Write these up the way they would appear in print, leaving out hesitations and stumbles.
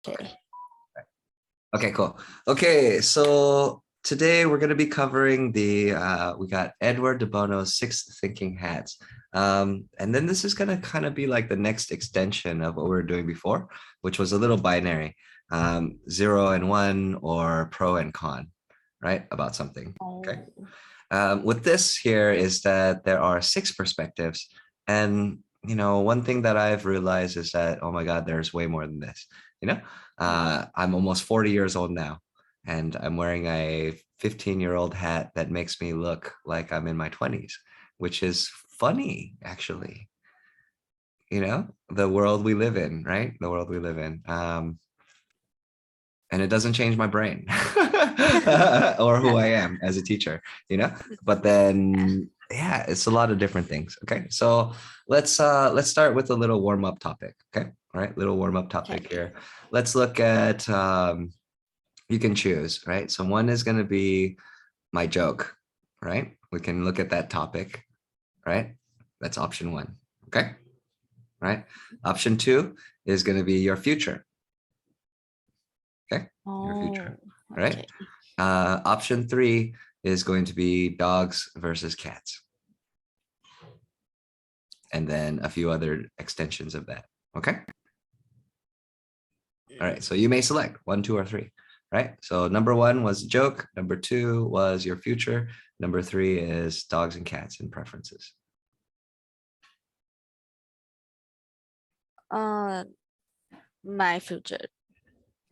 Okay. Okay, cool. Okay, so today we're going to be covering we got Edward de Bono's Six Thinking Hats. And then this is going to kind of be like the next extension of what we were doing before, which was a little binary, 0 and 1 or pro and con, right? About something. Okay. With this here is that there are 6 perspectives. And, one thing that I've realized is that, oh my God, there's way more than this, I'm almost 40 years old now, and I'm wearing a 15-year-old hat that makes me look like I'm in my 20s, which is funny, actually. The world we live in, right? The world we live in. And it doesn't change my brain or who I am as a teacher, but then yeah, it's a lot of different things. Okay, so let's start with a little warm-up topic. Okay, all right, little warm-up topic here. Let's look at you can choose, right? So one is going to be my joke, right? We can look at that topic, right? That's option 1. Okay, right. Option 2 is going to be your future. Okay, your future, right? Okay. Option 3 is going to be dogs versus cats. And then a few other extensions of that. Okay. All right. So you may select 1, 2, or 3, right? So number 1 was a joke. Number 2 was your future. Number 3 is dogs and cats and preferences. My future.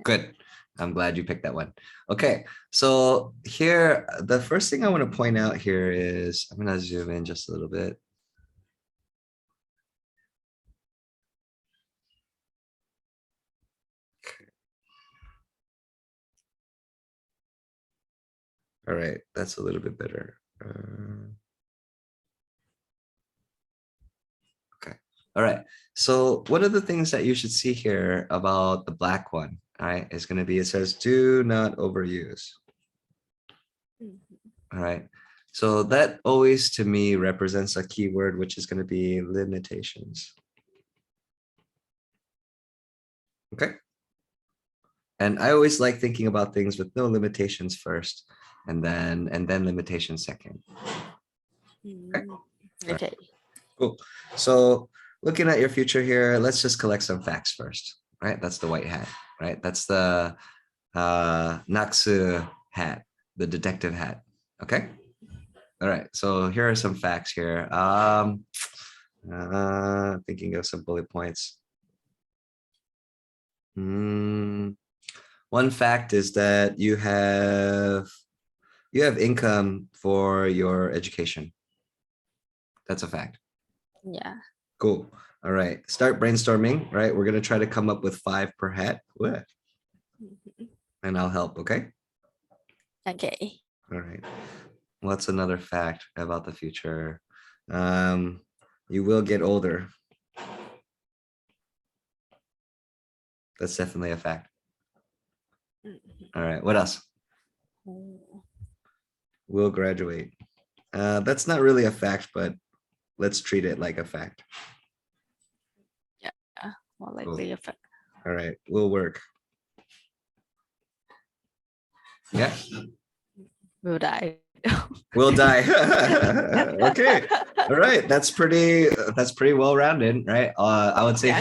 Good. I'm glad you picked that one. Okay, so here, the first thing I want to point out here is, I'm going to zoom in just a little bit. All right, that's a little bit better. Okay, all right. So one of the things that you should see here about the black one, all right, is going to be, it says, do not overuse. All right. So that always to me represents a keyword, which is going to be limitations. Okay. And I always like thinking about things with no limitations first, and then limitations second. Okay. Cool. So looking at your future here, let's just collect some facts first, right? That's the white hat, right? That's the Naksu hat, the detective hat. Okay. All right. So here are some facts here. Thinking of some bullet points. One fact is that you have income for your education. That's a fact. Yeah. Cool. All right. Start brainstorming, right? We're going to try to come up with 5 per hat. What? And I'll help, okay? Okay. All right. What's another fact about the future? You will get older. That's definitely a fact. All right. What else? We'll graduate. That's not really a fact, but let's treat it like a fact. Yeah. More likely a fact. All right. We'll work. Yeah. Will die. We'll die. Okay. All right. That's pretty well-rounded, right? I would say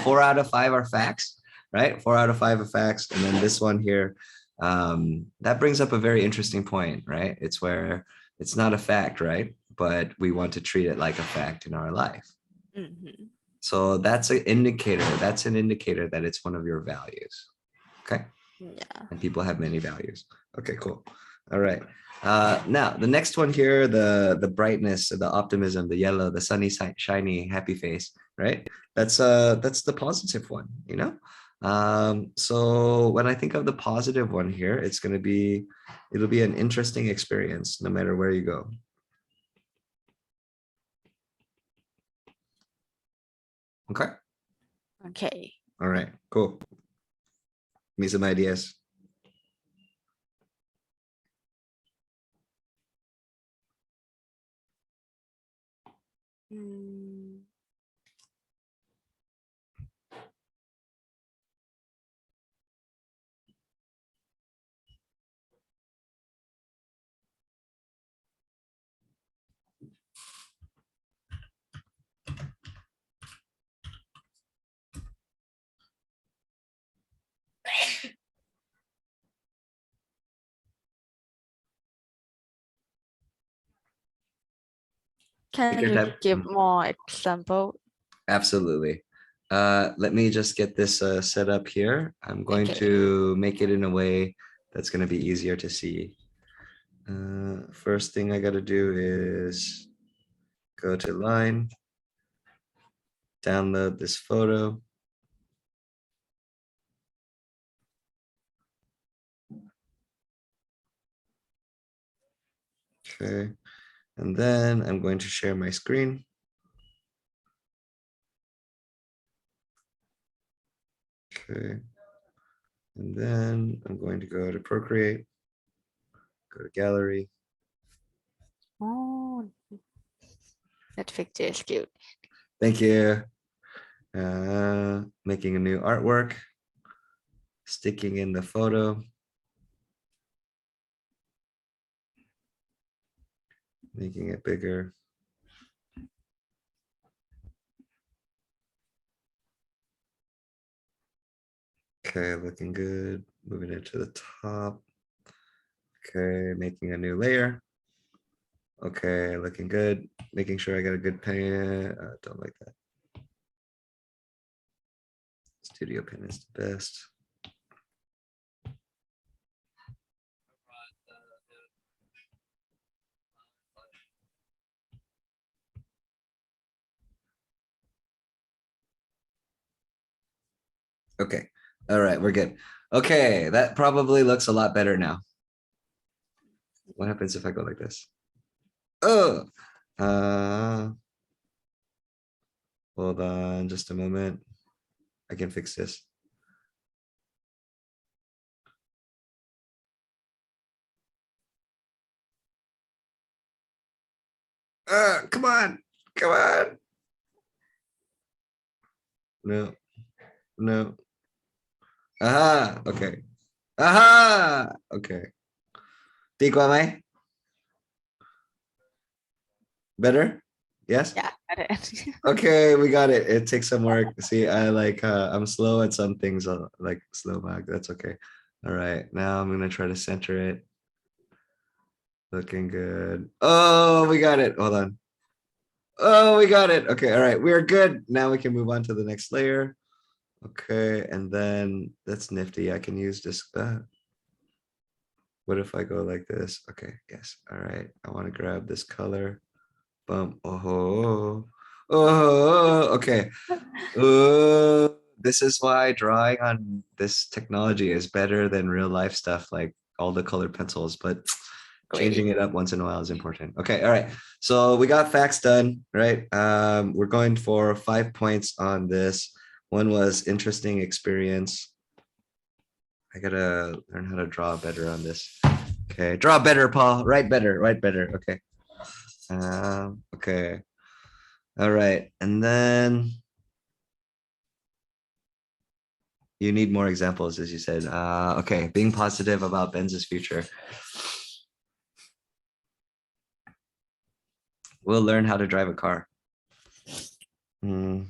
4 out of 5 are facts, right? 4 out of 5 are facts. And then this one here, that brings up a very interesting point, right? It's where it's not a fact, right? But we want to treat it like a fact in our life. So that's an indicator. That's an indicator that it's one of your values. Okay. Yeah. And people have many values. Okay, cool. All right. Now the next one here, the brightness, the optimism, the yellow, the sunny, shiny, happy face, right? That's the positive one, So when I think of the positive one here, it'll be an interesting experience no matter where you go. Okay. Okay. All right, cool. Give me some ideas. Can your you time. give more example? Absolutely. Let me just get this set up here. I'm going Okay. to make it in a way that's going to be easier to see. First thing I got to do is go to line, download this photo. Okay, and then I'm going to share my screen. Okay, and then I'm going to go to Procreate, go to Gallery. Oh, that picture is cute. Thank you. Making a new artwork, sticking in the photo, making it bigger. Okay, looking good. Moving it to the top. Okay, making a new layer. Okay, looking good. Making sure I got a good pen. Don't like that. Studio pen is the best. Okay. All right, we're good. Okay, that probably looks a lot better now. What happens if I go like this? Oh, hold on just a moment. I can fix this. Come on, come on. No, no. Aha, okay. Aha, okay. ดีกว่าไหม Better? Yes? Yeah, got it. Okay, we got it. It takes some work. See, I'm slow at some things, like slow back. That's okay. All right, now I'm gonna try to center it. Looking good. Oh, we got it. Hold on. Oh, we got it. Okay, all right, we're good. Now we can move on to the next layer. Okay, and then that's nifty. I can use this. What if I go like this? Okay, yes. All right, I want to grab this color. Bump. Oh, oh, okay. This is why drawing on this technology is better than real life stuff like all the colored pencils, but changing Great. it up once in a while is important. Okay, all right. So we got facts done, right? We're going for 5 points on this. One was interesting experience. I gotta learn how to draw better on this. Okay, draw better, Paul. Write better, write better. Okay. Okay. All right, and then you need more examples, as you said. Okay, being positive about Benz's future. We'll learn how to drive a car.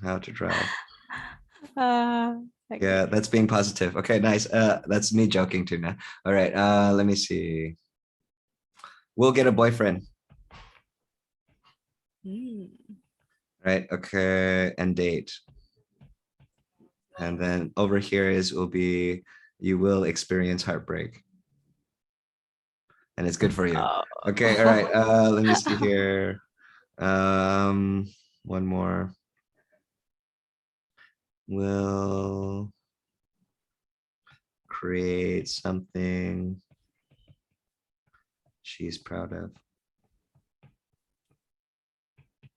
How to drive. Okay. Yeah, that's being positive. Okay, nice. That's me joking too now. All right, let me see. We'll get a boyfriend. Right, okay, and date. And then over here is will be you will experience heartbreak. And it's good for you. Oh. Okay, all right. Let me see here. One more. Will create something she's proud of.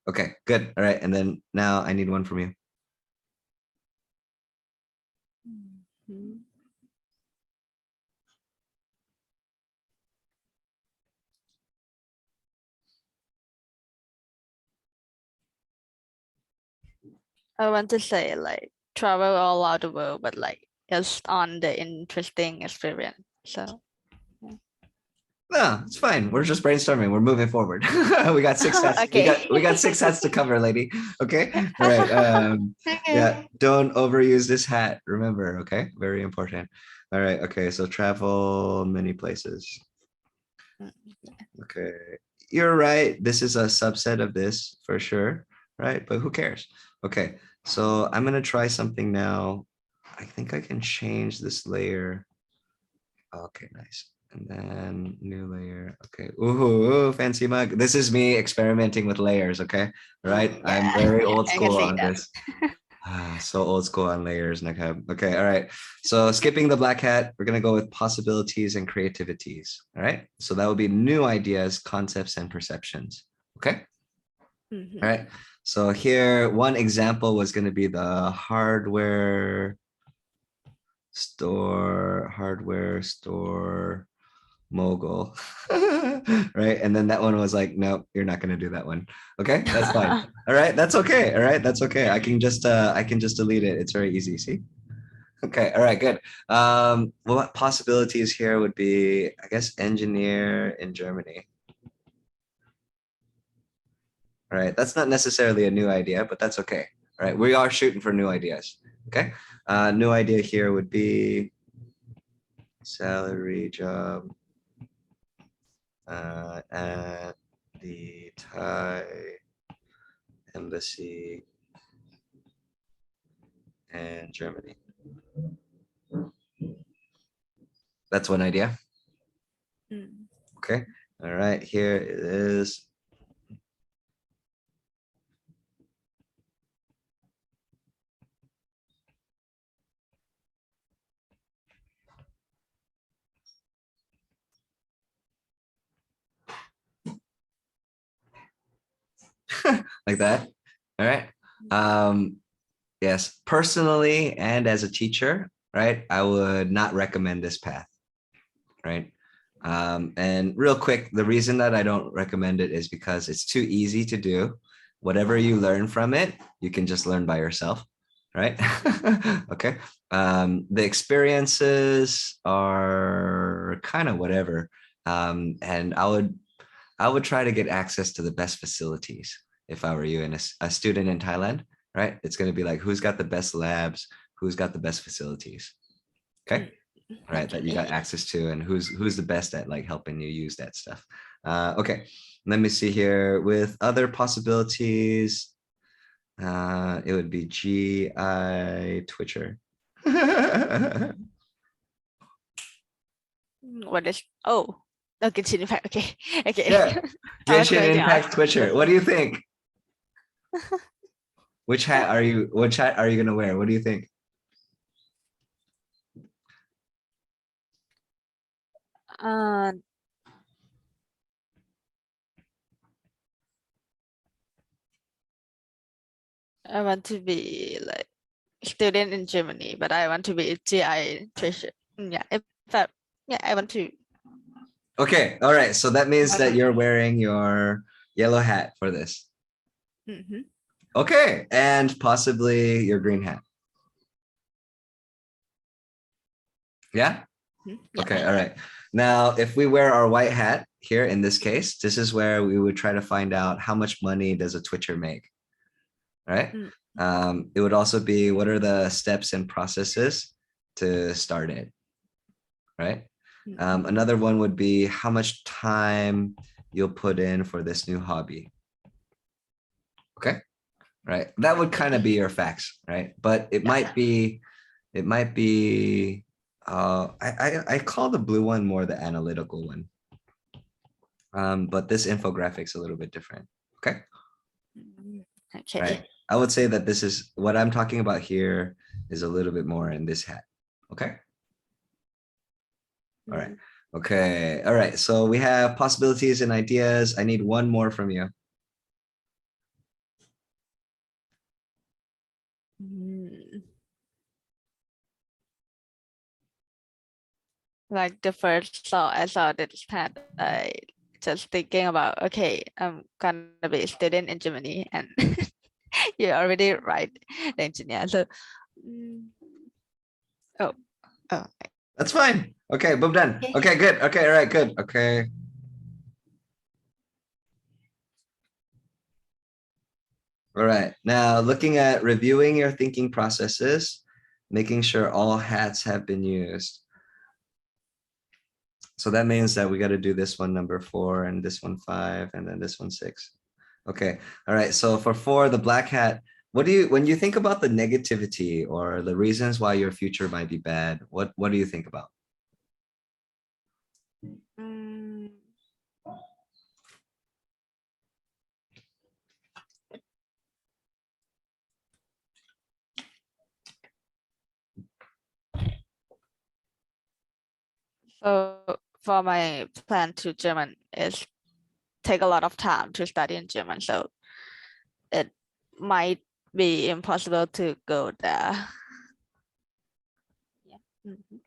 Okay, good. All right, and then now I need one from you. I want to say like travel all around the world, but like just on the interesting experience. So No, it's fine. We're just brainstorming. We're moving forward. We got 6 hats. okay. We got 6 hats to cover, lady. Okay. All right. Yeah. Don't overuse this hat. Remember. Okay. Very important. All right. Okay. So travel many places. Okay. you're right. This is a subset of this for sure, right? But who cares? Okay, so I'm gonna try something now. I think I can change this layer. Okay, nice. And then new layer. Okay. Ooh, fancy mug. This is me experimenting with layers. Okay. Right. I'm Yeah, very yeah, old I can school see on that. this. So old school on layers, Nakab. Okay. All right. So skipping the black hat, we're going to go with possibilities and creativities. All right. So that would be new ideas, concepts, and perceptions. Okay. All right. So here, one example was going to be the hardware store mogul. Right. And then that one was like, nope, you're not going to do that one. Okay. That's fine. All right. That's okay. All right. That's okay. I can just delete it. It's very easy. See? Okay. All right. Good. What possibilities here would be, I guess, engineer in Germany. All right. That's not necessarily a new idea, but that's okay. All right. We are shooting for new ideas. Okay. New idea here would be salary job at the Thai embassy in Germany. That's one idea. Okay. All right. Here it is. Like that. All right. Yes, personally and as a teacher, right, I would not recommend this path, right? And real quick, the reason that I don't recommend it is because it's too easy to do. Whatever you learn from it, you can just learn by yourself, right? Okay. The experiences are kind of whatever. And I would try to get access to the best facilities if I were you and a student in Thailand, right? It's going to be like, who's got the best labs, who's got the best facilities, okay? Right, that you got access to, and who's the best at like helping you use that stuff. Okay, let me see here with other possibilities. It would be GI Twitcher. What is, oh, okay, Genshin Impact. Okay, okay. Yeah, I was Genshin going to ask. Impact Twitcher. What do you think? Which hat are you? Which hat are you gonna wear? What do you think? Uh, I want to be like student in Germany, but I want to be GI treasure. Yeah, in fact, yeah, I want to. Okay, all right. So that means that you're wearing your yellow hat for this. Okay, and possibly your green hat. Yeah? Okay, all right. Now, if we wear our white hat here in this case, this is where we would try to find out how much money does a Twitcher make, right? It would also be what are the steps and processes to start it, right? Another one would be how much time you'll put in for this new hobby. Okay, right? That would kind of be your facts, right? But it might be, I call the blue one more the analytical one. But this infographic's a little bit different. Okay. Okay. Right. I would say that this is what I'm talking about here is a little bit more in this hat. Okay. All right. Okay. All right. So we have possibilities and ideas. I need one more from you. Like the first thought I saw this hat, I just thinking about, okay, I'm gonna be a student in Germany, and you're already right, the engineer. So, oh, oh, That's fine. Okay, boom, done. okay. Okay, good. Okay, all right, good. Okay. All right. Now looking at reviewing your thinking processes, making sure all hats have been used. So that means that we got to do this one number 4 and this one 5 and then this one 6. Okay. All right. So for 4, the black hat, what do you, when you think about the negativity or the reasons why your future might be bad, what do you think about? Mm, so for my plan to German is take a lot of time to study in German, so it might be impossible to go there. Yeah. Mhm.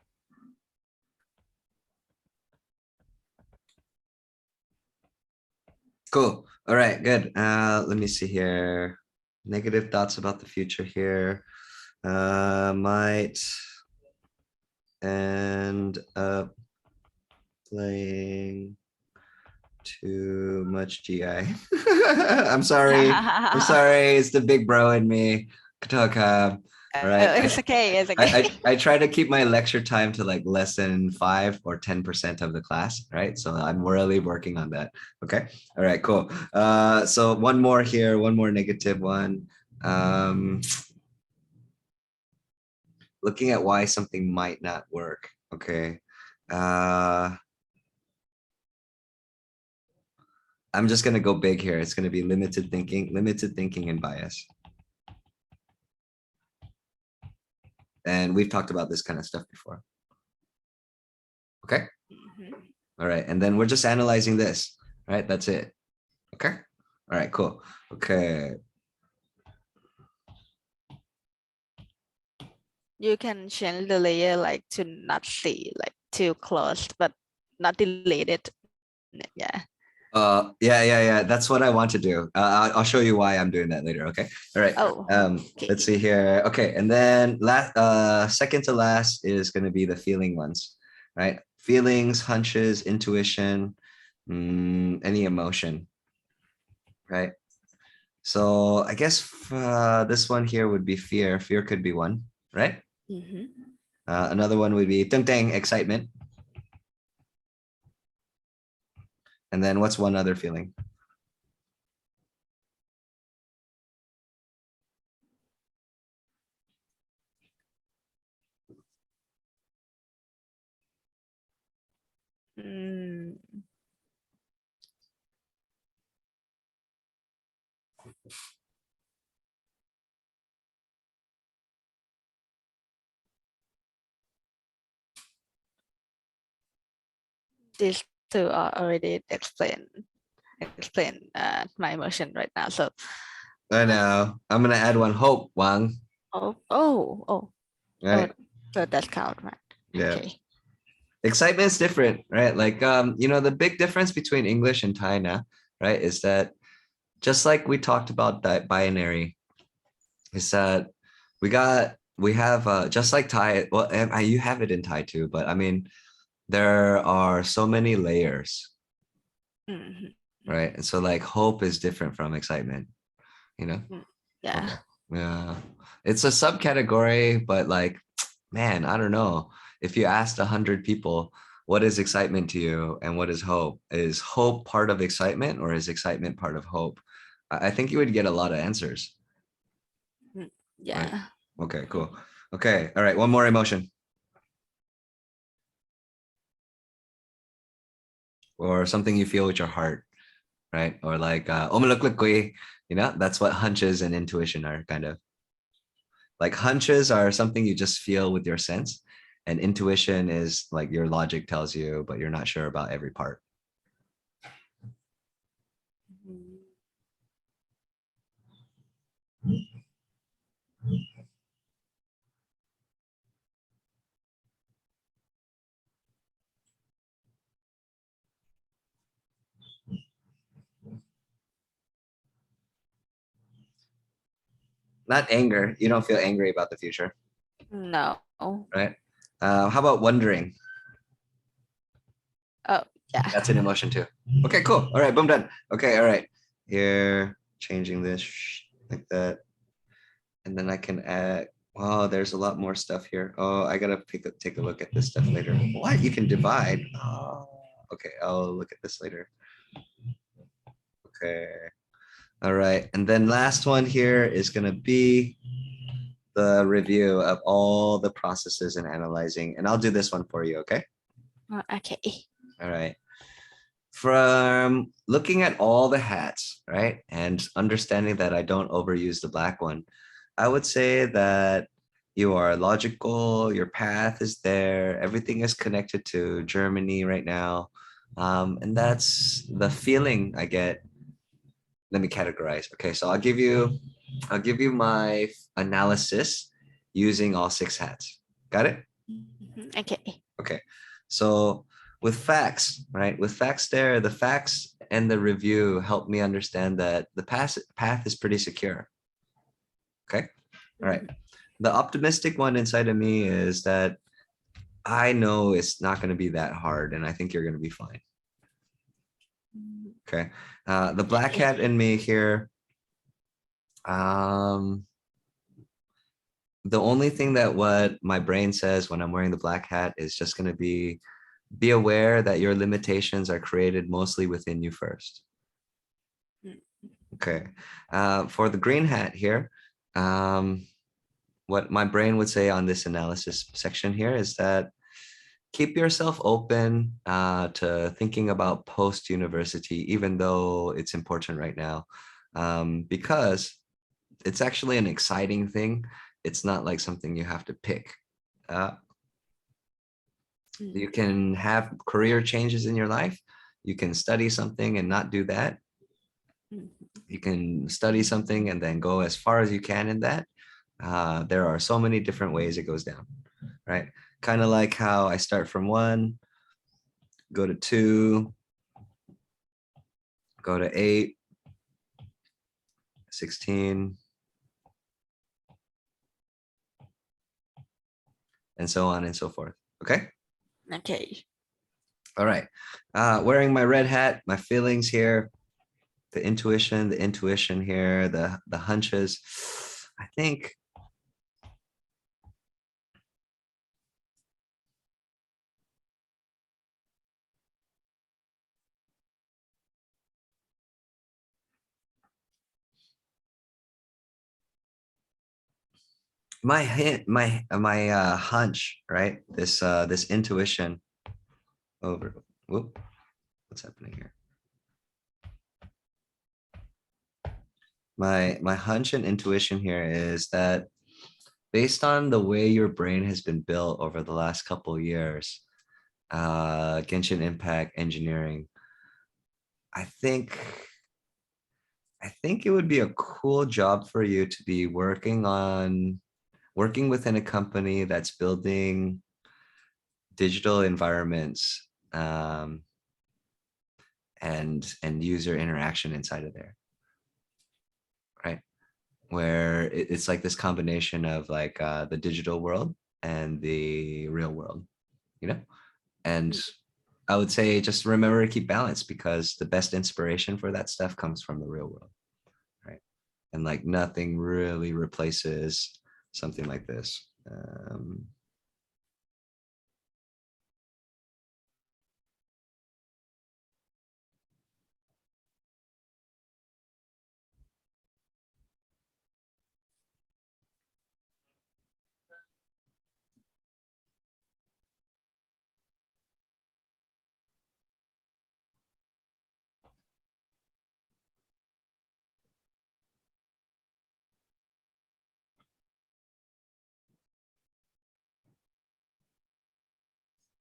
Cool. All right, good. Let me see here. Negative thoughts about the future here. Might end up playing too much GI. I'm sorry. I'm sorry. It's the big bro in me. Katoka. All right. It's okay. It's I, okay. I try to keep my lecture time to like less than 5 or 10% of the class, right? So I'm really working on that. Okay. All right, cool. So one more here, one more negative one. Looking at why something might not work. Okay. I'm just gonna go big here. It's gonna be limited thinking and bias. And we've talked about this kind of stuff before. Okay. Mhm. All right. And then we're just analyzing this, right? That's it. Okay. All right, cool. Okay. You can change the layer like to not see, like too close, but not delete it. Yeah. Yeah. That's what I want to do. I'll show you why I'm doing that later. Okay. All right. Oh, Let's okay. see here. Okay. And then last, second to last is going to be the feeling ones, right? Feelings, hunches, intuition, any emotion, right? So I guess this one here would be fear. Fear could be one, right? Mhm. Another one would be tung tang, excitement. And then what's one other feeling? Mm, these two are already explain my emotion right now. So, I know. I'm gonna add one, hope, Wang. oh, Right. so that count, right? Yeah. Okay. Excitement's different, right? Like the big difference between English and Thai now, right, is that just like we talked about that binary, is that we have just like Thai, well, you have it in Thai too, but I mean, there are so many layers, Mhm. right? And so like hope is different from excitement, you know? Mm, Okay. yeah. Yeah. It's a subcategory, but like, man, I don't know. If you asked 100 people, what is excitement to you and what is hope? Is hope part of excitement or is excitement part of hope? I think you would get a lot of answers, Mm, right? yeah. Okay, cool. Okay. All right. One more emotion or something you feel with your heart, right? Or like, that's what hunches and intuition are kind of. Like hunches are something you just feel with your sense, and intuition is like your logic tells you, but you're not sure about every part. Mhm. Not anger. You don't feel angry about the future, No. right? How about wondering? Oh, yeah. That's an emotion too. Okay, cool. All right, boom, done. Okay, all right. Here, changing this like that. And then I can add Oh, there's a lot more stuff here. Oh, I gotta take a look at this stuff later. What? You can divide? Oh, okay. I'll look at this later. Okay. All right. And then last one here is gonna be the review of all the processes and analyzing. And I'll do this one for you, okay? Okay. All right. From looking at all the hats, right? And understanding that I don't overuse the black one, I would say that you are logical, your path is there, everything is connected to Germany right now. And that's the feeling I get. Let me categorize. Okay, so I'll give you my analysis using all six hats. Got it? Okay. Okay. So with facts, right? With facts there, the facts and the review help me understand that the path is pretty secure. Okay. All right. The optimistic one inside of me is that I know it's not going to be that hard and I think you're going to be fine. Okay. The black hat in me here. The only thing that what my brain says when I'm wearing the black hat is just going to be aware that your limitations are created mostly within you first. Okay. For the green hat here, what my brain would say on this analysis section here is that keep yourself open to thinking about post-university, even though it's important right now, because it's actually an exciting thing. It's not like something you have to pick. You can have career changes in your life. You can study something and not do that. You can study something and then go as far as you can in that. There are so many different ways it goes down, right? Kind of like how I start from 1, go to 2, go to 8, 16, and so on and so forth. Okay. Okay. All right. Wearing my red hat, my feelings here, the intuition here, the hunches. I think my hunch, right? This intuition over. Whoop, what's happening here? My hunch and intuition here is that based on the way your brain has been built over the last couple of years, Genshin Impact engineering, I think I think it would be a cool job for you to be working within a company that's building digital environments and user interaction inside of there, right? Where it's like this combination of like the digital world and the real world, you know? And I would say just remember to keep balance because the best inspiration for that stuff comes from the real world, right? And like nothing really replaces something like this.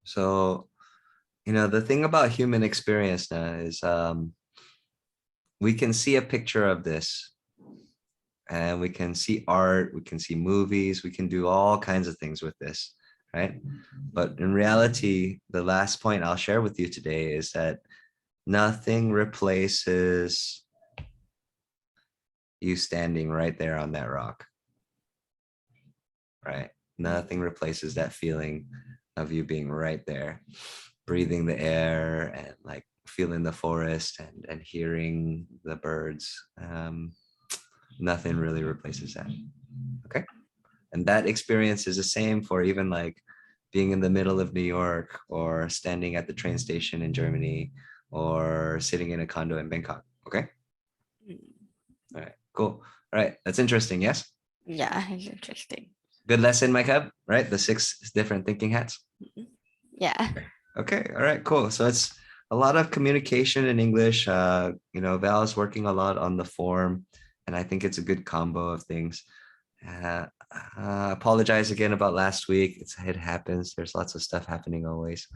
So, you know, the thing about human experience now is we can see a picture of this and we can see art, we can see movies, we can do all kinds of things with this, right? But in reality, the last point I'll share with you today is that nothing replaces you standing right there on that rock, right? Nothing replaces that feeling of you being right there, breathing the air and like feeling the forest and hearing the birds. Nothing really replaces that. Okay. And that experience is the same for even like being in the middle of New York or standing at the train station in Germany or sitting in a condo in Bangkok. Okay. Mm. All right. Cool. All right. That's interesting. Yes. Yeah, it's interesting. Good lesson, Mike Hub, right? The 6 different thinking hats. Mhm. Yeah. Okay. All right. Cool. So it's a lot of communication in English. Val is working a lot on the form, and I think it's a good combo of things. Apologize again about last week. It happens. There's lots of stuff happening always.